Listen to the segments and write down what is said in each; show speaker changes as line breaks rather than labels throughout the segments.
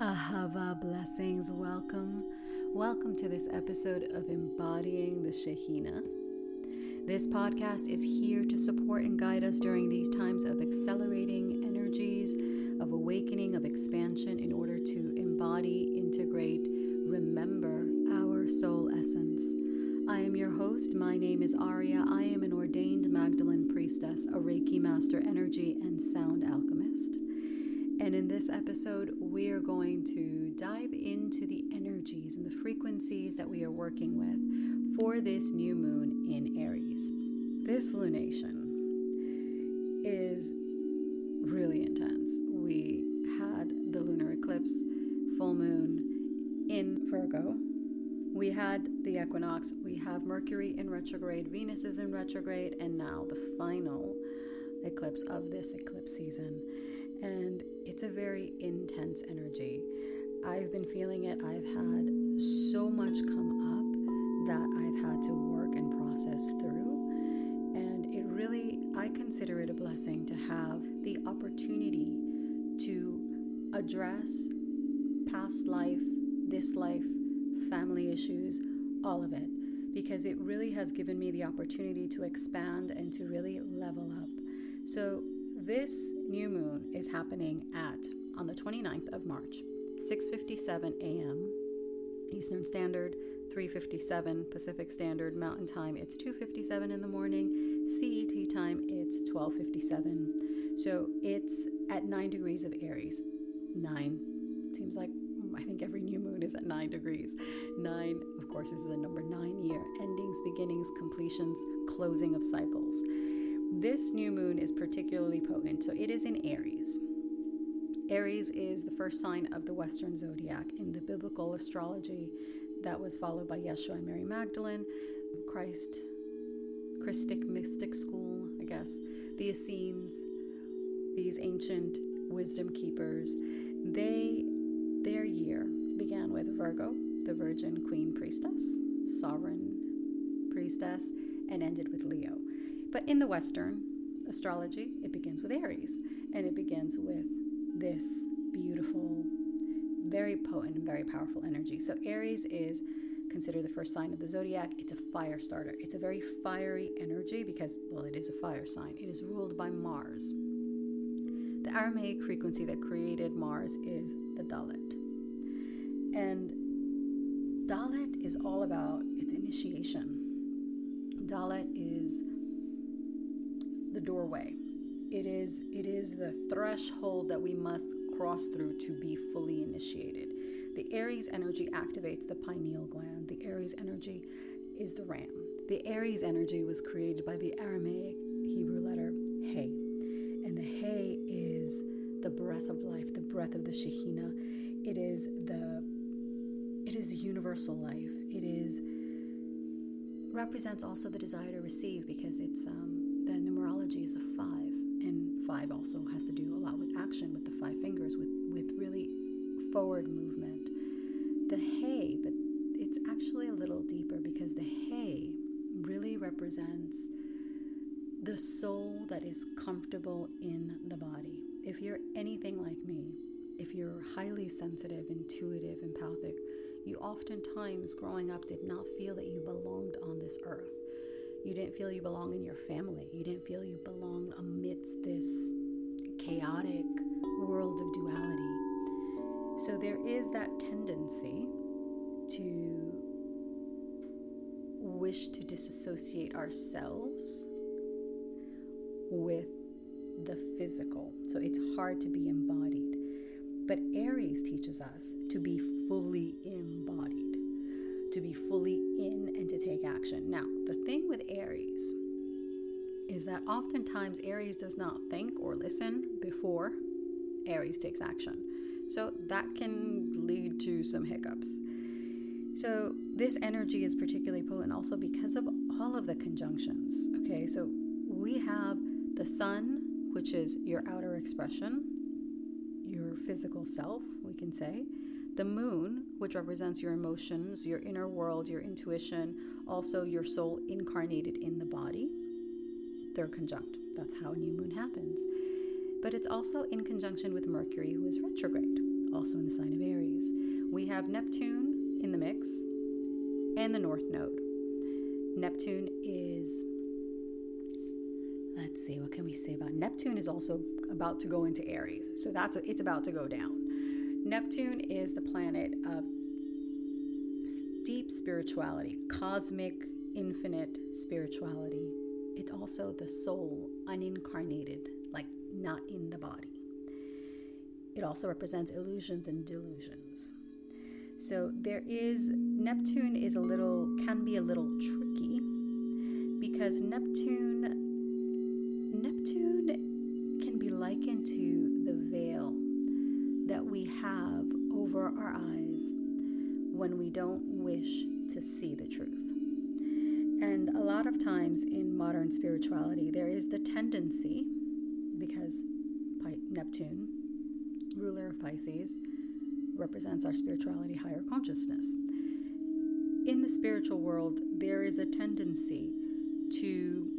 Ahava blessings, welcome to this episode of Embodying the Shekhinah. This podcast is here to support and guide us during these times of accelerating energies, of awakening, of expansion in order to embody, integrate, remember our soul essence. I am your host. My name is Aurea. I am an ordained Magdalene priestess, a Reiki master, energy and sound alchemist. And in this episode, we are going to dive into the energies and the frequencies that we are working with for this new moon in Aries. This lunation is really intense. We had the lunar eclipse, full moon in Virgo. We had the equinox. We have Mercury in retrograde, Venus is in retrograde, and now the final eclipse of this eclipse season. And it's a very intense energy. I've been feeling it. I've had so much come up that I've had to work and process through. And I consider it a blessing to have the opportunity to address past life, this life, family issues, all of it. Because it really has given me the opportunity to expand and to really level up. So this new moon is happening on the 29th of March, 6:57 a.m. Eastern Standard, 3:57 Pacific Standard Mountain Time. It's 2:57 in the morning. CET time, it's 12:57. So it's at 9 degrees of Aries. 9. Seems like I think every new moon is at 9 degrees. 9, of course, is the number 9 year. Endings, beginnings, completions, closing of cycles. This new moon is particularly potent. So it is in Aries. Aries is the first sign of the Western zodiac in the biblical astrology that was followed by Yeshua and Mary Magdalene, Christic mystic school, I guess, the Essenes, these ancient wisdom keepers. Their year began with Virgo, the Virgin Queen Priestess, Sovereign Priestess, and ended with Leo. But in the Western astrology, it begins with Aries, and it begins with this beautiful, very potent, and very powerful energy. So Aries is considered the first sign of the zodiac. It's a fire starter. It's a very fiery energy because, well, it is a fire sign. It is ruled by Mars. The Aramaic frequency that created Mars is the Dalet. And Dalet is all about its initiation. Dalet is the doorway. It is the threshold that we must cross through to be fully initiated. The Aries energy activates the pineal gland. The Aries energy is the ram. The Aries energy was created by the Aramaic Hebrew letter He. And the He is the breath of life, the breath of the Shekhinah. It is the universal life. Represents also the desire to receive because it's the numerology is a 5, and 5 also has to do a lot with action, with the 5 fingers, with really forward movement. The He, but it's actually a little deeper because the He really represents the soul that is comfortable in the body. If you're anything like me, if you're highly sensitive, intuitive, empathic, you oftentimes growing up did not feel that you belonged on this earth. You didn't feel you belong in your family. You didn't feel you belonged amidst this chaotic world of duality. So there is that tendency to wish to disassociate ourselves with the physical. So it's hard to be embodied. But Aries teaches us to be fully embodied, to be fully in and to take action. Now, the thing with Aries is that oftentimes Aries does not think or listen before Aries takes action. So that can lead to some hiccups. So this energy is particularly potent also because of all of the conjunctions. Okay, so we have the sun, which is your outer expression, your physical self, we can say. The moon, which represents your emotions, your inner world, your intuition, also your soul incarnated in the body. They're conjunct. That's how a new moon happens. But it's also in conjunction with Mercury, who is retrograde, also in the sign of Aries. have Neptune in the mix and the North Node. Neptune is, let's see, what can we say about Neptune? Is also about to go into Aries. So it's about to go down. Neptune is the planet of deep spirituality, cosmic, infinite spirituality. It's also the soul, unincarnated, like not in the body. It also represents illusions and delusions. So Neptune can be a little tricky, because Neptune can be likened to the veil that we have over our eyes when we don't wish to see the truth. And a lot of times in modern spirituality, there is the tendency, because Neptune, ruler of Pisces, represents our spirituality, higher consciousness. In the spiritual world, there is a tendency to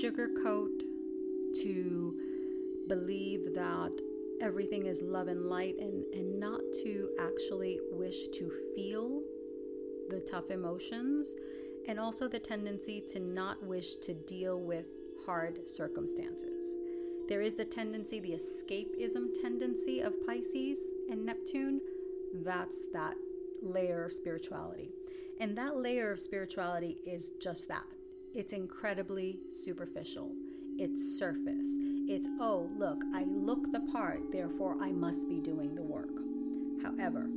sugarcoat, to believe that everything is love and light, and not to actually wish to feel the tough emotions, and also the tendency to not wish to deal with hard circumstances. There is the tendency, the escapism tendency of Pisces and Neptune. That's that layer of spirituality. And that layer of spirituality is just that. It's incredibly superficial. It's surface. It's, oh, look, I look the part, therefore I must be doing the work. However,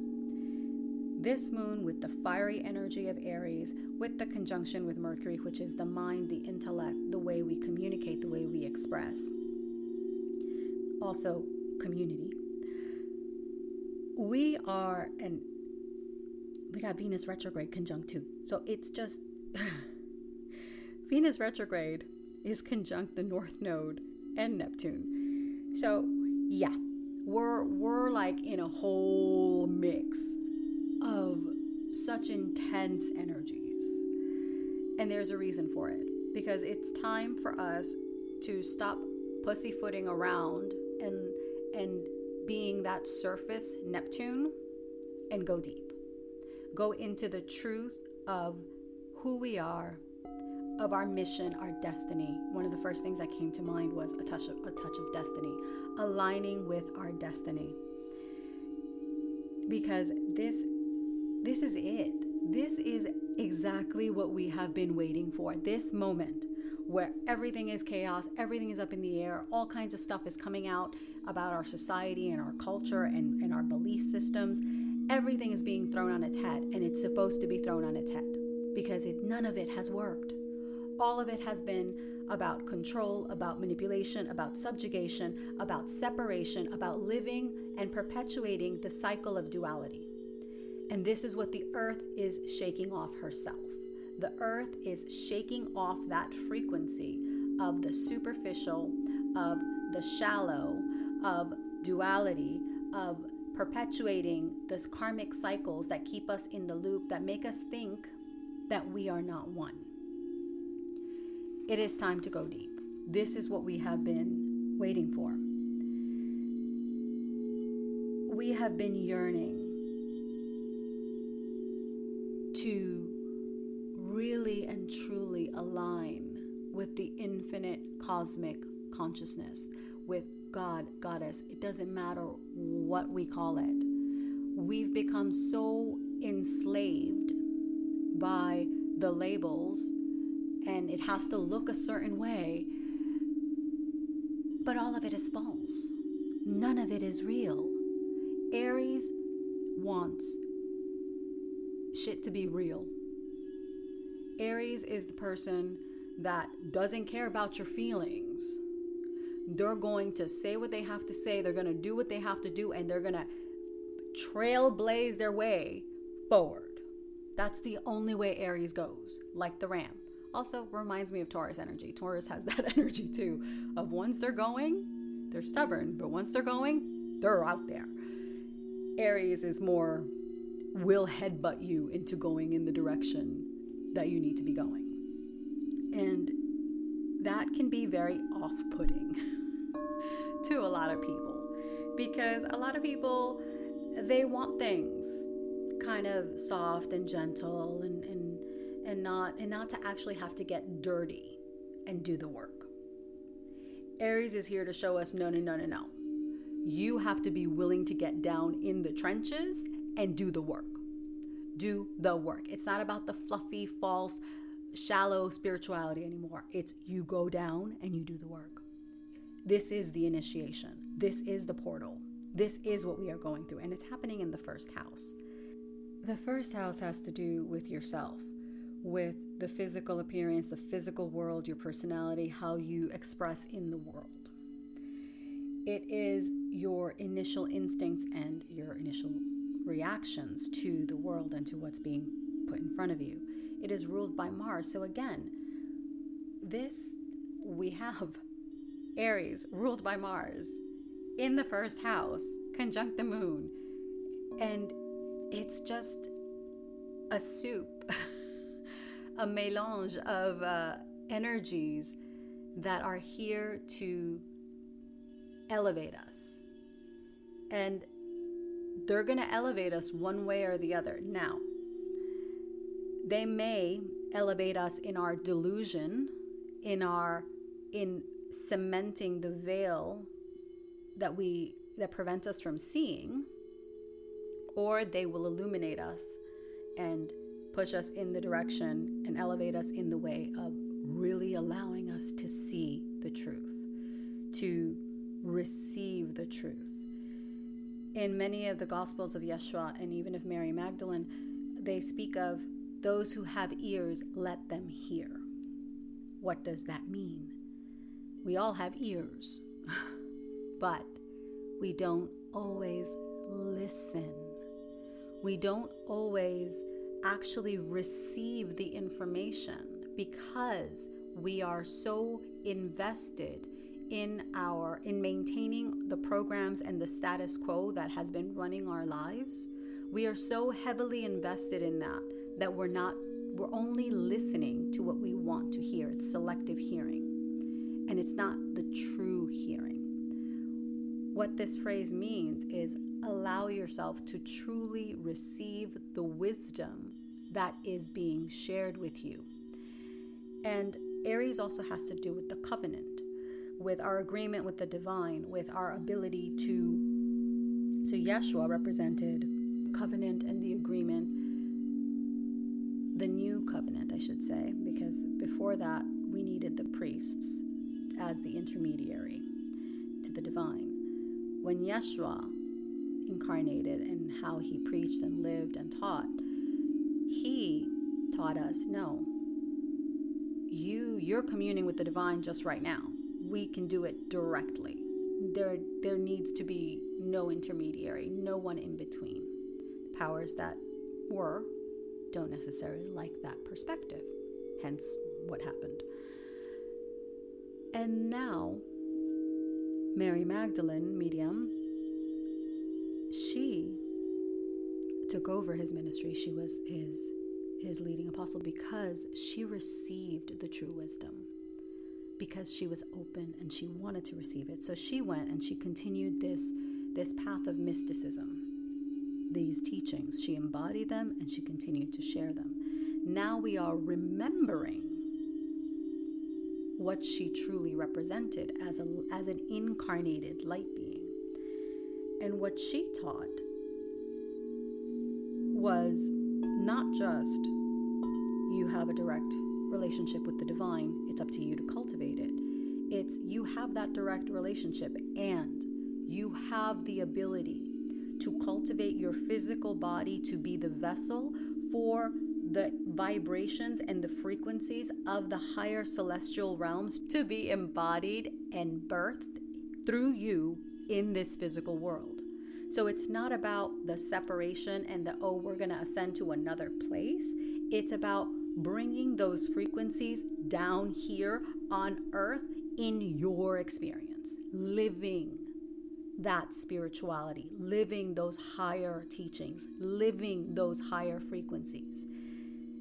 this moon with the fiery energy of Aries, with the conjunction with Mercury, which is the mind, the intellect, the way we communicate, the way we express, also community. We got Venus retrograde conjunct too. So it's just, Venus retrograde is conjunct the North Node and Neptune. So yeah, we're like in a whole mix of such intense energies. And there's a reason for it, because it's time for us to stop pussyfooting around and being that surface Neptune, and go deep. Go into the truth of who we are, of our mission, our destiny. One of the first things that came to mind was a touch of destiny, aligning with our destiny. Because this is it. This is exactly what we have been waiting for. This moment where everything is chaos, everything is up in the air, all kinds of stuff is coming out about our society and our culture and our belief systems. Everything is being thrown on its head, and it's supposed to be thrown on its head, because none of it has worked. All of it has been about control, about manipulation, about subjugation, about separation, about living and perpetuating the cycle of duality. And this is what the earth is shaking off herself. The earth is shaking off that frequency of the superficial, of the shallow, of duality, of perpetuating these karmic cycles that keep us in the loop, that make us think that we are not one. It is time to go deep. This is what we have been waiting for. We have been yearning to really and truly align with the infinite cosmic consciousness, with God, Goddess. It doesn't matter what we call it. We've become so enslaved by the labels, and it has to look a certain way, but all of it is false. None of it is real. Aries wants shit to be real. Aries is the person that doesn't care about your feelings. They're going to say what they have to say. They're going to do what they have to do, and they're going to trailblaze their way forward. That's the only way Aries goes, like the ram. Also reminds me of Taurus energy. Taurus has that energy too, of once they're going, they're stubborn, but once they're going, they're out there. Aries is more, will headbutt you into going in the direction that you need to be going. And that can be very off-putting to a lot of people, because a lot of people they want things kind of soft and gentle and not to actually have to get dirty and do the work. Aries is here to show us no. You have to be willing to get down in the trenches and do the work. Do the work. It's not about the fluffy, false, shallow spirituality anymore. It's you go down and you do the work. This is the initiation. This is the portal. This is what we are going through. And it's happening in the first house. The first house has to do with yourself, with the physical appearance, the physical world, your personality, how you express in the world. It is your initial instincts and your initial reactions to the world and to what's being put in front of you. It is ruled by Mars. So again, we have Aries ruled by Mars in the first house, conjunct the moon. And it's just a soup, a melange of energies that are here to elevate us. And they're going to elevate us one way or the other. Now, they may elevate us in our delusion, in cementing the veil that prevents us from seeing, or they will illuminate us and push us in the direction and elevate us in the way of really allowing us to see the truth, to receive the truth. In many of the Gospels of Yeshua and even of Mary Magdalene, they speak of those who have ears, let them hear. What does that mean? We all have ears, but we don't always listen. We don't always actually receive the information because we are so invested in maintaining the programs and the status quo that has been running our lives. We are so heavily invested in that we're only listening to what we want to hear. It's selective hearing, and it's not the true hearing. What this phrase means is allow yourself to truly receive the wisdom that is being shared with you. And Aries also has to do with the covenant, with our agreement with the divine, with our ability to... So Yeshua represented covenant and the agreement, the new covenant, I should say, because before that, we needed the priests as the intermediary to the divine. When Yeshua incarnated and how he preached and lived and taught, he taught us, no, you're communing with the divine just right now. We can do it directly. There needs to be no intermediary, no one in between. The powers that were don't necessarily like that perspective, hence what happened. And now, Mary Magdalene, medium, she took over his ministry. She was his leading apostle because she received the true wisdom, because she was open and she wanted to receive it. So she went and she continued this path of mysticism, these teachings. She embodied them and she continued to share them. Now we are remembering what she truly represented as an incarnated light being. And what she taught was not just you have a direct relationship with the divine, it's up to you to cultivate it. It's you have that direct relationship and you have the ability to cultivate your physical body to be the vessel for the vibrations and the frequencies of the higher celestial realms to be embodied and birthed through you in this physical world. So it's not about the separation and we're going to ascend to another place. It's about bringing those frequencies down here on earth in your experience, living that spirituality, living those higher teachings, living those higher frequencies.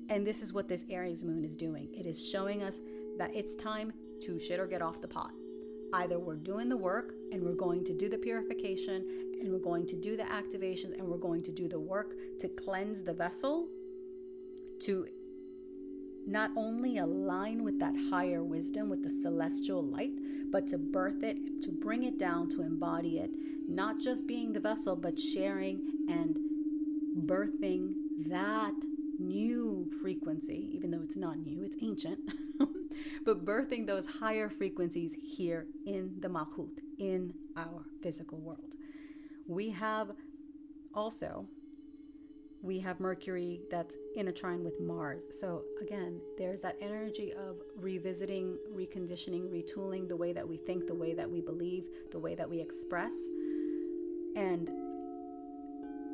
And this is what this Aries moon is doing. It is showing us that it's time to shit or get off the pot. Either we're doing the work and we're going to do the purification and we're going to do the activations, and we're going to do the work to cleanse the vessel, to not only align with that higher wisdom, with the celestial light, but to birth it, to bring it down, to embody it, not just being the vessel, but sharing and birthing that new frequency, even though it's not new, it's ancient, but birthing those higher frequencies here in the Malchut, in our physical world. We have Mercury that's in a trine with Mars. So again, there's that energy of revisiting, reconditioning, retooling the way that we think, the way that we believe, the way that we express, and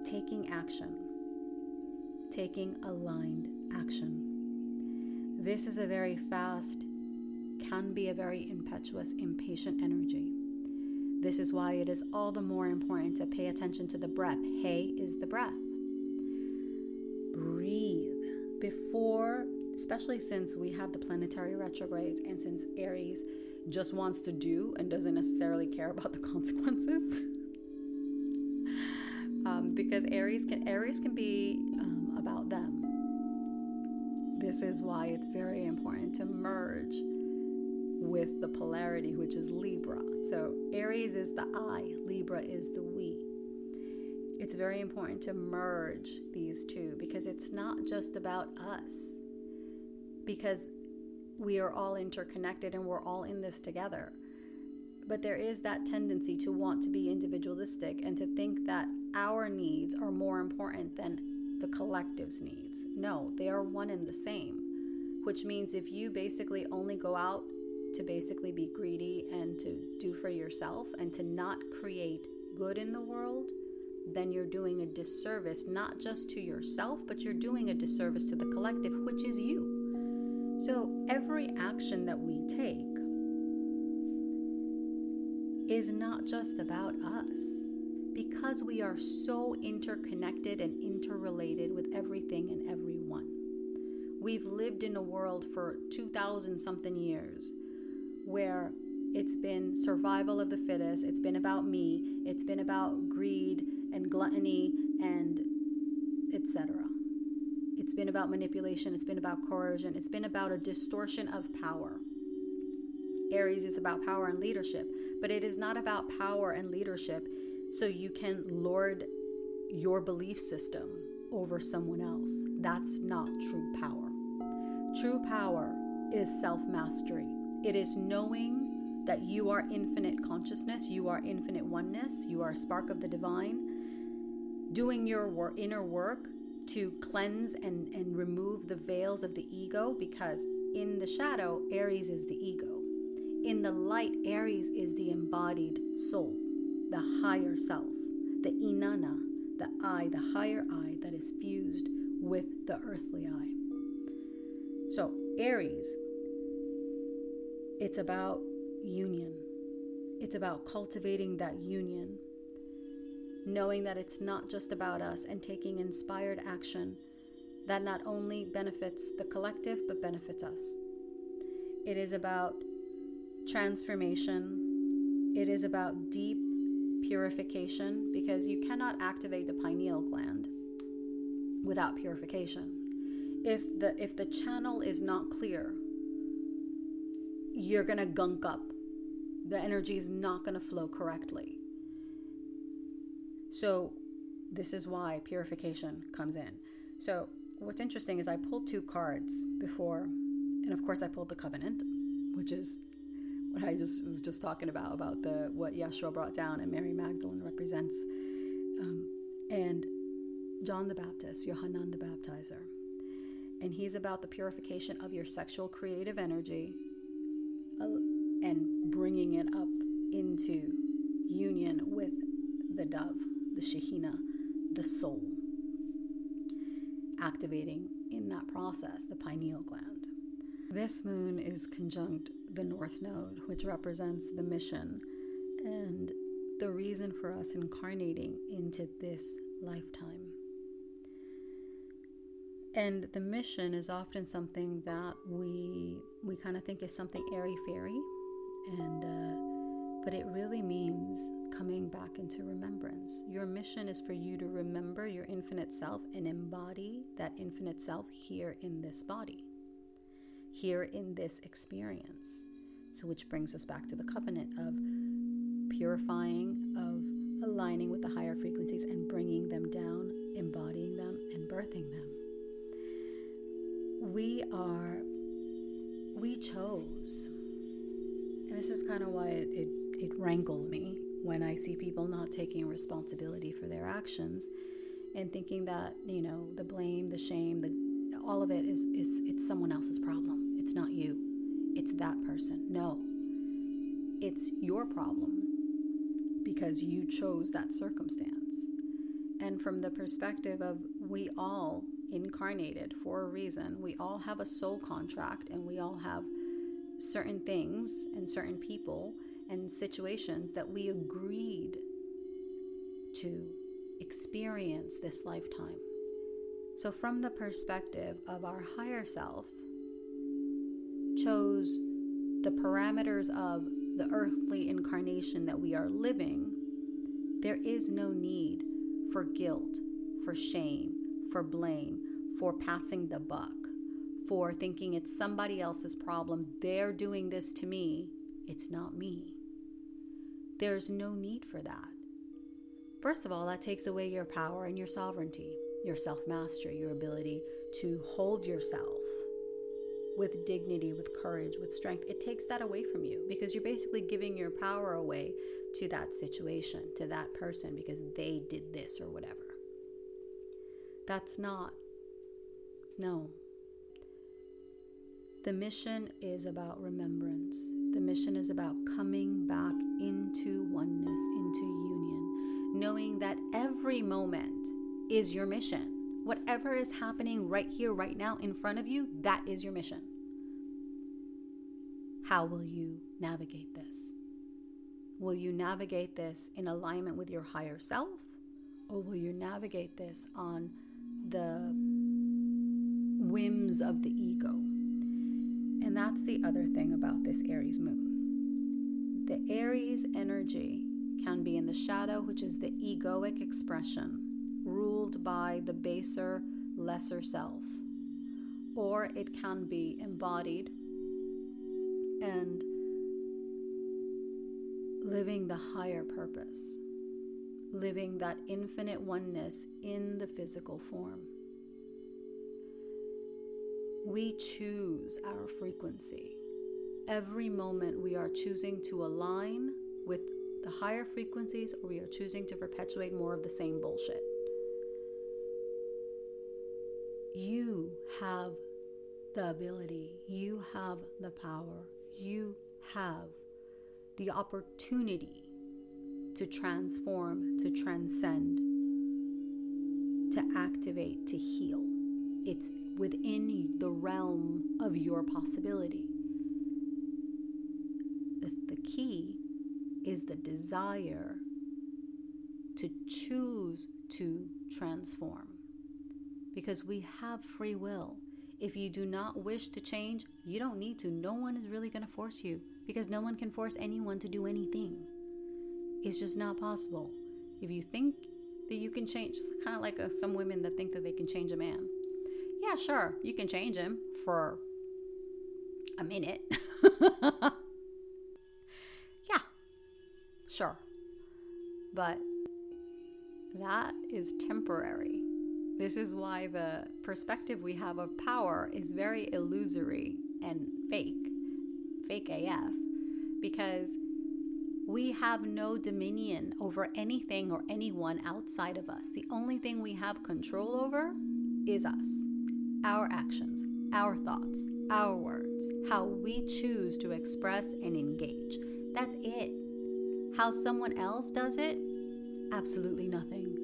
taking action, taking aligned action. This is a very fast, can be a very impetuous, impatient energy. This is why it is all the more important to pay attention to the breath. Hey is the breath. Breathe before, especially since we have the planetary retrogrades, and since Aries just wants to do and doesn't necessarily care about the consequences. Because Aries can be about them. This is why it's very important to merge with the polarity, which is Libra. So Aries is the I, Libra is the we. It's very important to merge these two, because it's not just about us, because we are all interconnected and we're all in this together. But there is that tendency to want to be individualistic and to think that our needs are more important than the collective's needs. No, they are one and the same, which means if you basically only go out to basically be greedy and to do for yourself and to not create good in the world, then you're doing a disservice, not just to yourself, but you're doing a disservice to the collective, which is you. So every action that we take is not just about us, because we are so interconnected and interrelated with everything and everyone. We've lived in a world for 2,000 something years where it's been survival of the fittest, it's been about me, it's been about greed and gluttony and etc. It's been about manipulation, it's been about coercion, it's been about a distortion of power. Aries is about power and leadership, but it is not about power and leadership so you can lord your belief system over someone else. That's not true power. True power is self-mastery. It is knowing that you are infinite consciousness, you are infinite oneness, you are a spark of the divine, doing your inner work to cleanse and remove the veils of the ego, because in the shadow, Aries is the ego. In the light, Aries is the embodied soul, the higher self, the inanna, the I, the higher I that is fused with the earthly I. So Aries, it's about union. It's about cultivating that union, knowing that it's not just about us, and taking inspired action that not only benefits the collective but benefits us. It is about transformation. It is about deep purification, because you cannot activate the pineal gland without purification. If the channel is not clear, you're going to gunk up. The energy is not going to flow correctly. So this is why purification comes in. So what's interesting is I pulled 2 cards before, and of course I pulled the Covenant, which is what I was just talking about what Yeshua brought down and Mary Magdalene represents, and John the Baptist, Yohanan the Baptizer. And he's about the purification of your sexual creative energy and bringing it up into union with the dove, the Shekhinah, the soul, activating in that process the pineal gland. This moon is conjunct the North Node, which represents the mission and the reason for us incarnating into this lifetime. And the mission is often something that we kind of think is something airy-fairy, but it really means coming back into remembrance. Your mission is for you to remember your infinite self and embody that infinite self here in this body, here in this experience. So which brings us back to the covenant of purifying, of aligning with the higher frequencies and bringing them down, embodying them and birthing them. We chose, and this is kind of why it rankles me when I see people not taking responsibility for their actions and thinking that, the blame, the shame, all of it is it's someone else's problem. It's not you. It's that person. No, it's your problem because you chose that circumstance. And from the perspective of we all incarnated for a reason, we all have a soul contract, and we all have certain things and certain people and situations that we agreed to experience this lifetime. So from the perspective of our higher self, chose the parameters of the earthly incarnation that we are living, there is no need for guilt, for shame, for blame, for passing the buck, for thinking it's somebody else's problem. They're doing this to me. It's not me. There's no need for that. First of all, that takes away your power and your sovereignty, your self-mastery, your ability to hold yourself with dignity, with courage, with strength. It takes that away from you because you're basically giving your power away to that situation, to that person, because they did this or whatever. That's not, no. The mission is about remembrance. The mission is about coming back into oneness, into union, knowing that every moment is your mission. Whatever is happening right here, right now in front of you, that is your mission. How will you navigate this? Will you navigate this in alignment with your higher self? Or will you navigate this on the whims of the ego? And that's the other thing about this Aries moon. The Aries energy can be in the shadow, which is the egoic expression, ruled by the baser, lesser self. Or it can be embodied and living the higher purpose, living that infinite oneness in the physical form. We choose our frequency. Every moment we are choosing to align with the higher frequencies, or we are choosing to perpetuate more of the same bullshit. You have the ability, you have the power, you have the opportunity to transform, to transcend, to activate, to heal. It's within the realm of your possibility. The key is the desire to choose to transform, because we have free will. If you do not wish to change, you don't need to. No one is really going to force you, because no one can force anyone to do anything. It's just not possible. If you think that you can change, it's kind of like some women that think that they can change a man. Yeah, sure, you can change him for a minute. Yeah, sure. But that is temporary. This is why the perspective we have of power is very illusory and fake AF, because we have no dominion over anything or anyone outside of us. The only thing we have control over is us, our actions, our thoughts, our words, how we choose to express and engage. That's it. How someone else does it, absolutely nothing.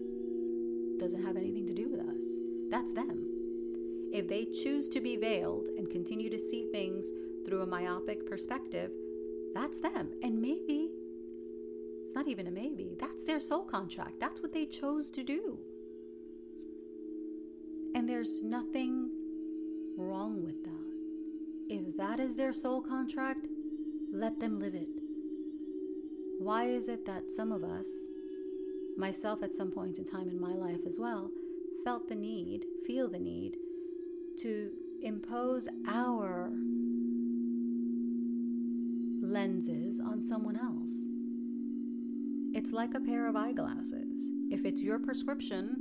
Doesn't have anything to do with us. That's them. If they choose to be veiled and continue to see things through a myopic perspective, that's them. And maybe, it's not even a maybe, that's their soul contract. That's what they chose to do. And there's nothing wrong with that. If that is their soul contract, let them live it. Why is it that some of us, myself at some point in time in my life as well, feel the need to impose our lenses on someone else? It's like a pair of eyeglasses. If it's your prescription,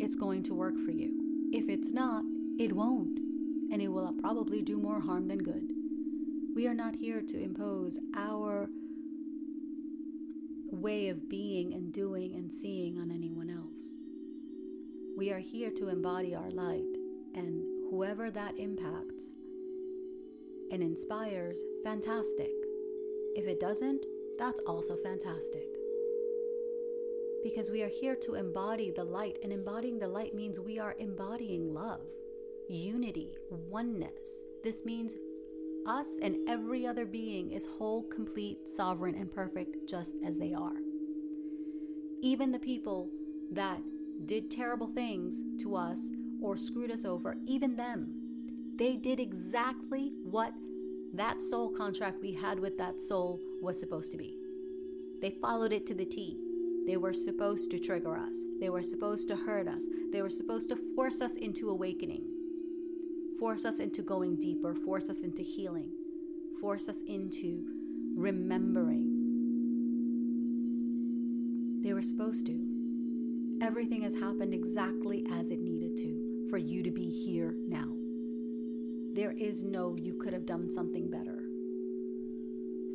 it's going to work for you. If it's not, it won't, and it will probably do more harm than good. We are not here to impose our way of being and doing and seeing on anyone else. We are here to embody our light, and whoever that impacts and inspires, fantastic. If it doesn't, that's also fantastic. Because we are here to embody the light, and embodying the light means we are embodying love, unity, oneness. This means us and every other being is whole, complete, sovereign, and perfect just as they are. Even the people that did terrible things to us or screwed us over, even them, they did exactly what that soul contract we had with that soul was supposed to be. They followed it to the T. They were supposed to trigger us. They were supposed to hurt us. They were supposed to force us into awakening, force us into going deeper, force us into healing, force us into remembering. They were supposed to. Everything has happened exactly as it needed to for you to be here now. There is no you could have done something better.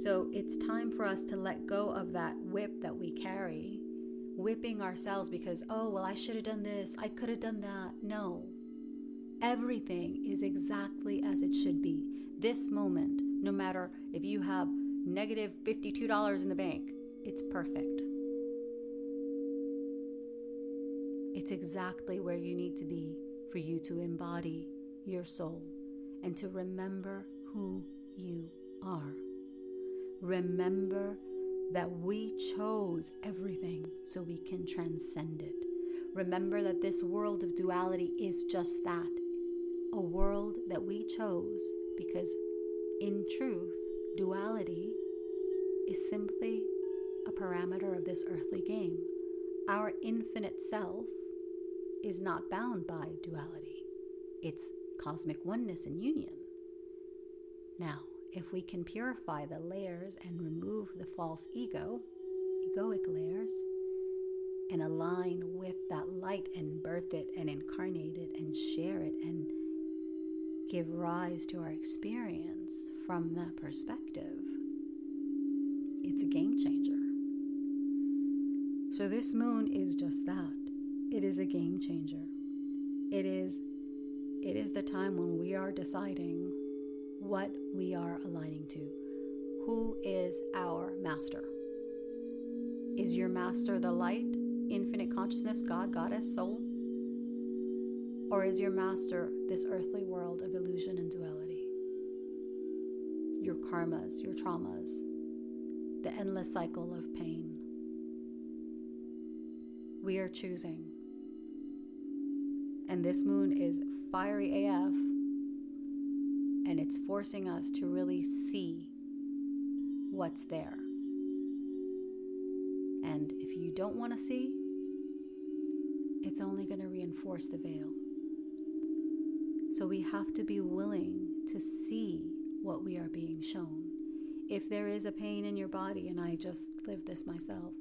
So it's time for us to let go of that whip that we carry, whipping ourselves because, oh, well, I should have done this, I could have done that. No. Everything is exactly as it should be. This moment, no matter if you have negative $52 in the bank, it's perfect. It's exactly where you need to be for you to embody your soul and to remember who you are. Remember that we chose everything so we can transcend it. Remember that this world of duality is just that, a world that we chose because in truth, duality is simply a parameter of this earthly game. Our infinite self is not bound by duality. It's cosmic oneness and union. Now, if we can purify the layers and remove the false egoic layers, and align with that light and birth it and incarnate it and share it and give rise to our experience from that perspective, it's a game changer. So this moon is just that. It is a game changer. It is the time when we are deciding what we are aligning to. Who is our master? Is your master the light, infinite consciousness, God, goddess, soul? Or is your master this earthly world of illusion and duality? Your karmas, your traumas, the endless cycle of pain. We are choosing. And this moon is fiery AF, and it's forcing us to really see what's there. And if you don't want to see, it's only going to reinforce the veil. So we have to be willing to see what we are being shown. If there is a pain in your body, and I just lived this myself,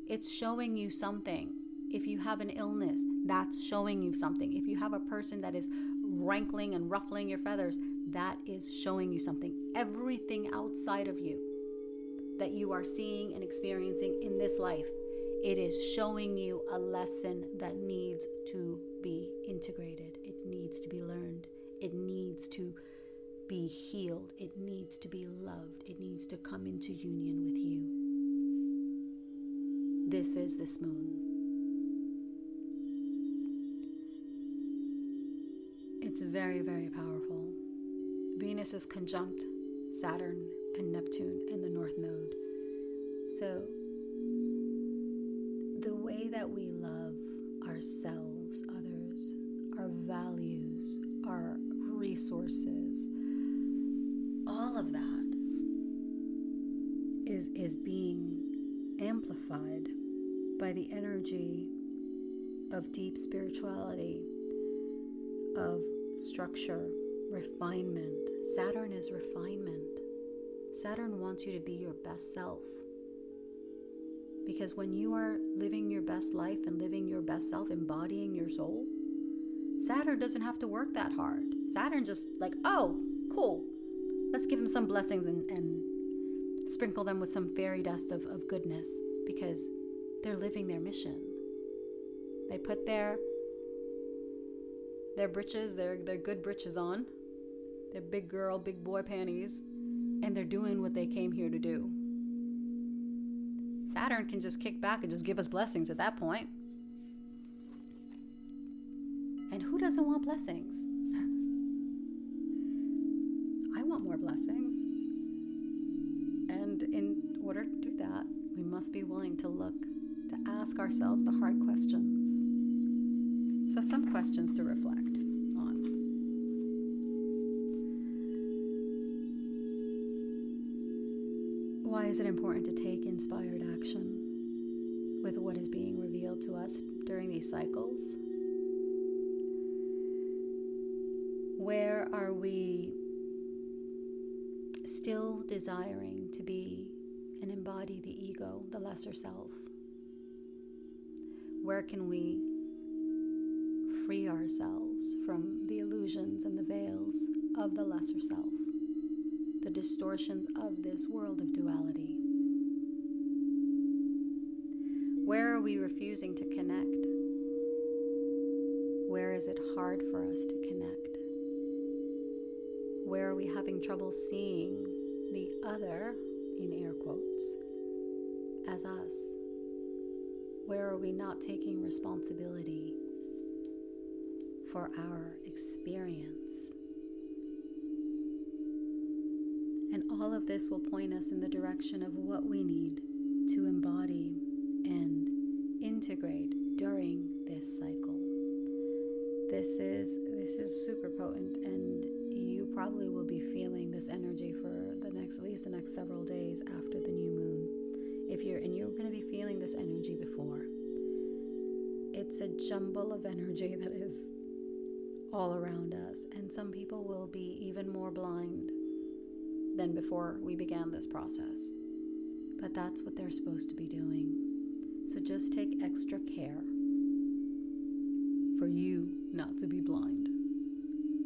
it's showing you something. If you have an illness, that's showing you something. If you have a person that is rankling and ruffling your feathers, that is showing you something. Everything outside of you that you are seeing and experiencing in this life, it is showing you a lesson that needs to be integrated. It needs to be learned. It needs to be healed. It needs to be loved. It needs to come into union with you. This is this moon. It's very, very powerful. Venus is conjunct Saturn and Neptune in the North Node. So the way that we love ourselves, others, our values, our resources, all of that is being amplified by the energy of deep spirituality, of structure, refinement. Saturn is refinement. Saturn wants you to be your best self. Because when you are living your best life and living your best self, embodying your soul, Saturn doesn't have to work that hard. Saturn just like, oh, cool. Let's give him some blessings and sprinkle them with some fairy dust of goodness, because they're living their mission. They put their britches, their good britches on, their big girl, big boy panties, and they're doing what they came here to do. Saturn can just kick back and just give us blessings at that point. And who doesn't want blessings? I want more blessings. And in order to do that, we must be willing to ask ourselves the hard questions. So some questions to reflect on. Why is it important to take inspired action with what is being revealed to us during these cycles? Where are we still desiring to be and embody the ego, the lesser self? Where can we free ourselves from the illusions and the veils of the lesser self, the distortions of this world of duality? Where are we refusing to connect? Where is it hard for us to connect? Where are we having trouble seeing the other, in air quotes, as us? Where are we not taking responsibility for our experience? And all of this will point us in the direction of what we need to embody and integrate during this cycle. This is super potent, and you probably will be feeling this energy for at least the next several days after the new moon. You're going to be feeling this energy before. It's a jumble of energy that is all around us, and some people will be even more blind than before we began this process. But that's what they're supposed to be doing. So just take extra care for you not to be blind,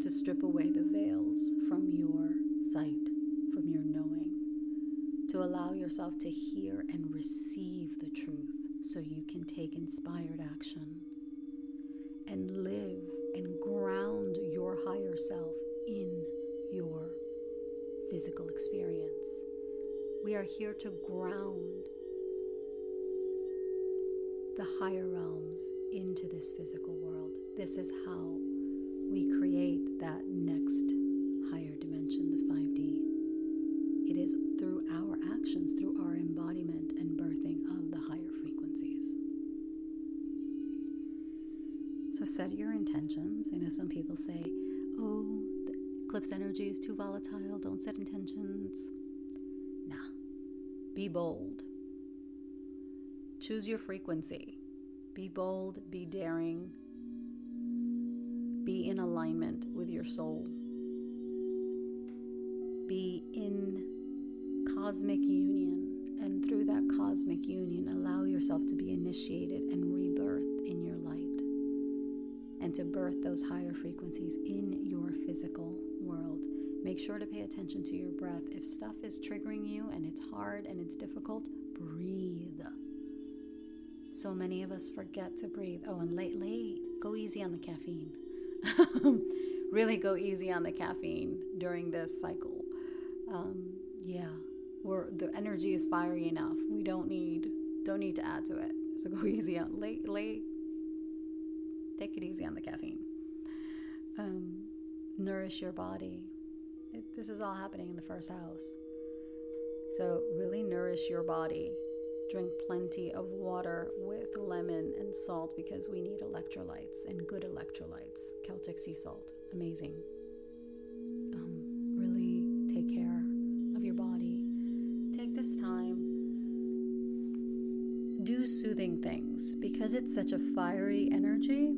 to strip away the veils from your sight, from your knowing, to allow yourself to hear and receive the truth so you can take inspired action and live and ground your higher self in your physical experience. We are here to ground the higher realms into this physical world. This is how we create that next higher dimension, the 5D. It is through our actions, through our embodiment and birthing of the higher frequencies. So set your intentions. I know some people say, oh, the eclipse energy is too volatile, don't set intentions. Nah, be bold. Choose your frequency. Be bold, be daring, be in alignment with your soul. Be in cosmic union, and through that cosmic union, allow yourself to be initiated and rebirthed in your light, and to birth those higher frequencies in your physical world. Make sure to pay attention to your breath. If stuff is triggering you and it's hard and it's difficult, breathe. So many of us forget to breathe. Oh, and go easy on the caffeine. Really go easy on the caffeine during this cycle. The energy is fiery enough. We don't need to add to it. So go easy on take it easy on the caffeine. Nourish your body. This is all happening in the first house. So really nourish your body. Drink plenty of water with lemon and salt, because we need electrolytes, and good electrolytes. Celtic sea salt, amazing. Really take care of your body. Take this time soothing things. Because it's such a fiery energy,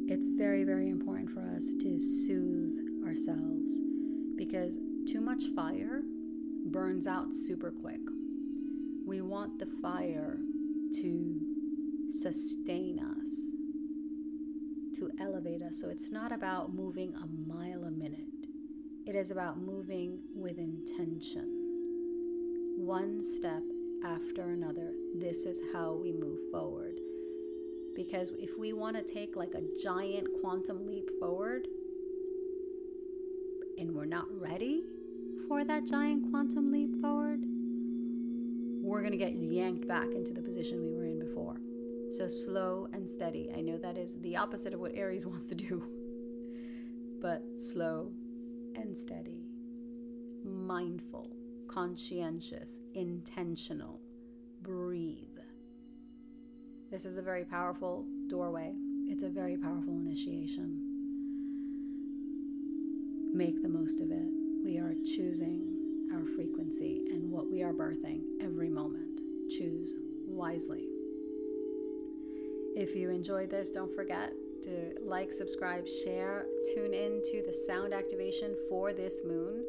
it's very, very important for us to soothe ourselves, because too much fire burns out super quick. We want the fire to sustain us, to elevate us. So it's not about moving a mile a minute. It is about moving with intention. One step after another. This is how we move forward. Because if we want to take like a giant quantum leap forward, and we're not ready for that giant quantum leap forward, we're going to get yanked back into the position we were in before. So slow and steady. I know that is the opposite of what Aries wants to do. But slow and steady. Mindful, conscientious, intentional. Breathe. This is a very powerful doorway. It's a very powerful initiation. Make the most of it. We are choosing our frequency and what we are birthing every moment. Choose wisely. If you enjoyed this, don't forget to like, subscribe, share, tune in to the sound activation for this moon.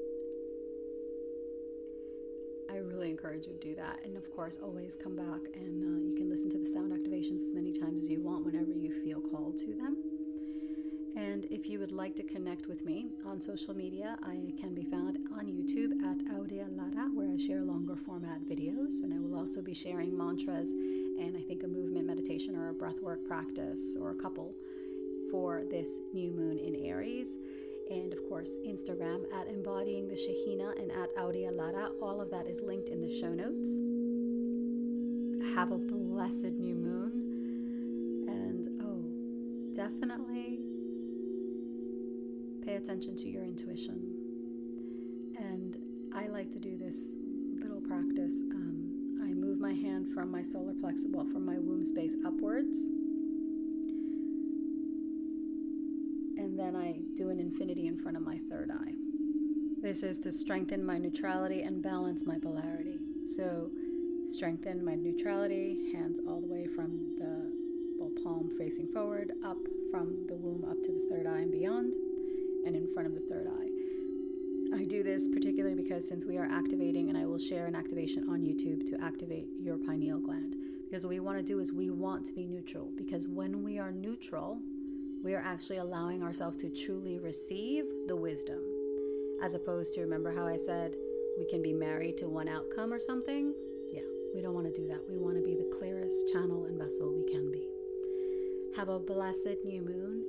I really encourage you to do that. And of course, always come back and you can listen to the sound activations as many times as you want whenever you feel called to them. And if you would like to connect with me on social media, I can be found on YouTube at Aurea, where I share longer format videos. And I will also be sharing mantras and I think a movement meditation or a breathwork practice or a couple for this new moon in Aries. And of course, Instagram at Embodying the Shekhinah and at Aurea. All of that is linked in the show notes. Have a blessed new moon. And definitely pay attention to your intuition. And I like to do this little practice. I move my hand from my solar plexus, from my womb space upwards. And then I do an infinity in front of my third eye. This is to strengthen my neutrality and balance my polarity. So strengthen my neutrality, hands all the way from the palm facing forward, up from the womb up to the third eye and beyond, and in front of the third eye. I do this particularly because since we are activating, and I will share an activation on YouTube to activate your pineal gland, because what we want to do is we want to be neutral, because when we are neutral, we are actually allowing ourselves to truly receive the wisdom, as opposed to, remember how I said we can be married to one outcome or something? Yeah, we don't want to do that. We want to be the clearest channel and vessel we can be. Have a blessed new moon,